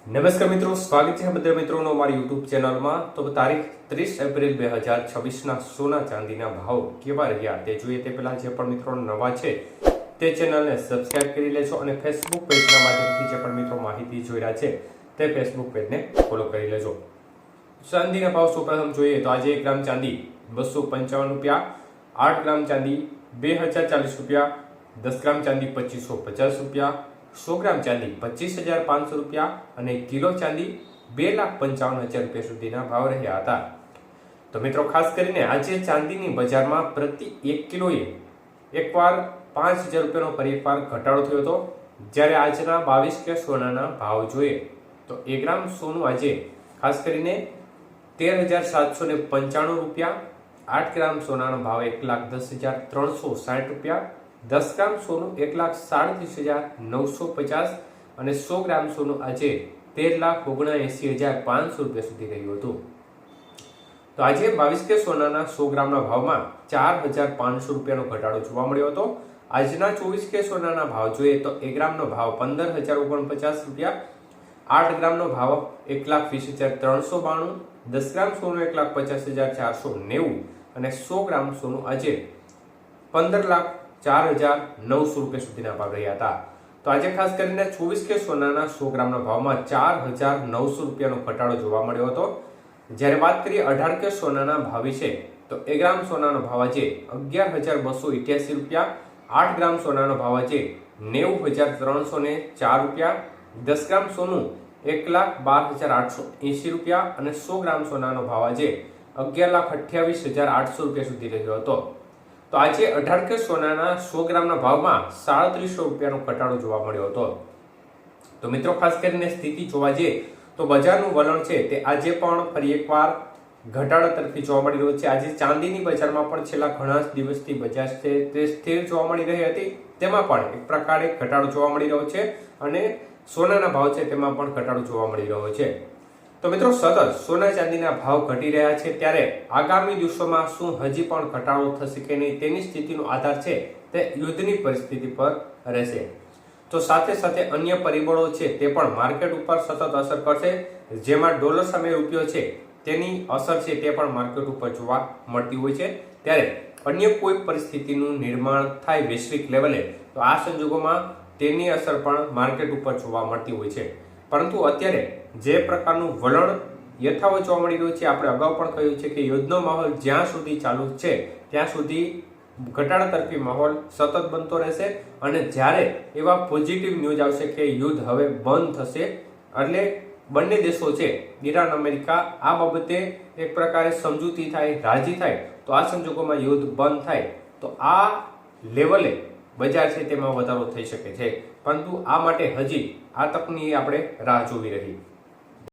નમસ્કાર મિત્રો, સ્વાગત છે બધા મિત્રોનો અમારી યુટ્યુબ ચેનલમાં। તો તારીખ 30 એપ્રિલ 2026ના સોના ચાંદીના ભાવ કેવા રહ્યા તે જોઈએ તે પહેલા જે પણ મિત્રો નવા છે તે ચેનલને સબસ્ક્રાઇબ કરી લેજો અને ફેસબુક પેજના માધ્યમથી જે પણ મિત્રો માહિતી જોઈ રહ્યા છે તે ફેસબુક પેજને ફોલો કરી લેજો। ચાંદીના ભાવ સૌપ્રથમ જોઈએ તો આજે 1 ગ્રામ ચાંદી 255 રૂપિયા, 8 ગ્રામ ચાંદી 2040 રૂપિયા, 10 ગ્રામ ચાંદી 2550 રૂપિયા, 100 ગ્રામ ચાંદી 25,500 રૂપિયા અને કિલો ચાંદી 2,55,000 રૂપિયા સુધીના ભાવ રહ્યા હતા। તો મિત્રો ખાસ કરીને આજે ચાંદીની બજારમાં પ્રતિ 1 કિલોએ એકવાર 5,000 રૂપિયાનો ફરીવાર ઘટાડો થયો હતો, જ્યારે આજના 22 કે સોનાના ભાવ જોઈએ તો 1 ગ્રામ સોનું આજે ખાસ કરીને 13,795 રૂપિયા, 8 ગ્રામ સોનાનો ભાવ 1,10,360 રૂપિયા, 10 ગ્રામ સોનું 1,37,950 અને 100 ગ્રામ સોનું આજે 13,79,500 રૂપિયા સુધી રહ્યું હતું। તો આજે 22 કે સોનાના 100 ગ્રામના ભાવમાં 4,500 રૂપિયાનો ઘટાડો જોવા મળ્યો હતો। આજના 24 કે સોનાના ભાવ જોઈએ તો 1 ગ્રામનો ભાવ 15,049 રૂપિયા, 8 ગ્રામનો ભાવ 1,20,392, 10 ગ્રામ સોનું 1,50,490 અને 100 ગ્રામ સોનું આજે 15,04,900 રૂપિયા સુધીના ભાવ રહ્યા હતા। તો આજે ખાસ કરીને 24 કે સોનાના 100 ગ્રામના ભાવમાં 4,900 રૂપિયાનો ઘટાડો જોવા મળ્યો હતો। જ્યારે વાત કરીએ 18 કે સોનાના ભાવ વિશે તો 1 ગ્રામ સોનાનો ભાવ આજે 11,288 રૂપિયા, 8 ગ્રામ સોનાનો ભાવ આજે 90,304 રૂપિયા, 10 ગ્રામ સોનું 1,12,880 રૂપિયા અને 100 ગ્રામ સોનાનો ભાવ આજે 11,28,800 રૂપિયા સુધી રહ્યો હતો। તો આજે 18 કે સોનાના 100 ગ્રામના ભાવમાં 3,300 રૂપિયાનો ઘટાડો જોવા મળ્યો હતો। તો મિત્રો ખાસ કરીને સ્થિતિ જોવા જઈએ તો બજારનું વલણ છે તે આજે પણ ફરી એકવાર ઘટાડા તરફી જોવા મળી રહ્યું છે। આજે ચાંદીની બજારમાં પણ છેલ્લા ઘણા દિવસથી બજાર છે તે સ્થિર જોવા મળી રહી હતી, તેમાં પણ એક પ્રકારે ઘટાડો જોવા મળી રહ્યો છે અને સોનાના ભાવ છે તેમાં પણ ઘટાડો જોવા મળી રહ્યો છે। તો મિત્રો સતત સોના ચાંદીના ભાવ ઘટી રહ્યા છે, ત્યારે આગામી દિવસોમાં શું હજી પણ ઘટાડો થશે કે નહીં તેની સ્થિતિનો આધાર છે તે યુદ્ધની પરિસ્થિતિ પર રહેશે। તો સાથે સાથે અન્ય પરિબળો છે તે પણ માર્કેટ ઉપર સતત અસર કરશે, જેમાં ડોલર સામે રૂપિયો છે તેની અસર છે તે પણ માર્કેટ ઉપર જોવા મળતી હોય છે। ત્યારે અન્ય કોઈ પરિસ્થિતિનું નિર્માણ થાય વૈશ્વિક લેવલે તો આ સંજોગોમાં તેની અસર પણ માર્કેટ ઉપર જોવા મળતી હોય છે। પરંતુ અત્યારે જે પ્રકારનું વલણ યથાવત જોવા મળી રહ્યું છે, આપણે અગાઉ પણ કહ્યું છે કે યુદ્ધનો માહોલ જ્યાં સુધી ચાલુ છે ત્યાં સુધી ઘટાડા તરફી માહોલ સતત બનતો રહેશે અને જ્યારે એવા પોઝિટિવ ન્યૂઝ આવશે કે યુદ્ધ હવે બંધ થશે, એટલે બંને દેશો છે ઈરાન અમેરિકા આ બાબતે એક પ્રકારે સમજૂતી થાય, રાજી થાય, તો આ સંજોગોમાં યુદ્ધ બંધ થાય તો આ લેવલે બજાર છે તેમાં વધારો થઈ શકે છે, પરંતુ આ માટે હજી આ તકની આપણે રાહ જોવી રહી।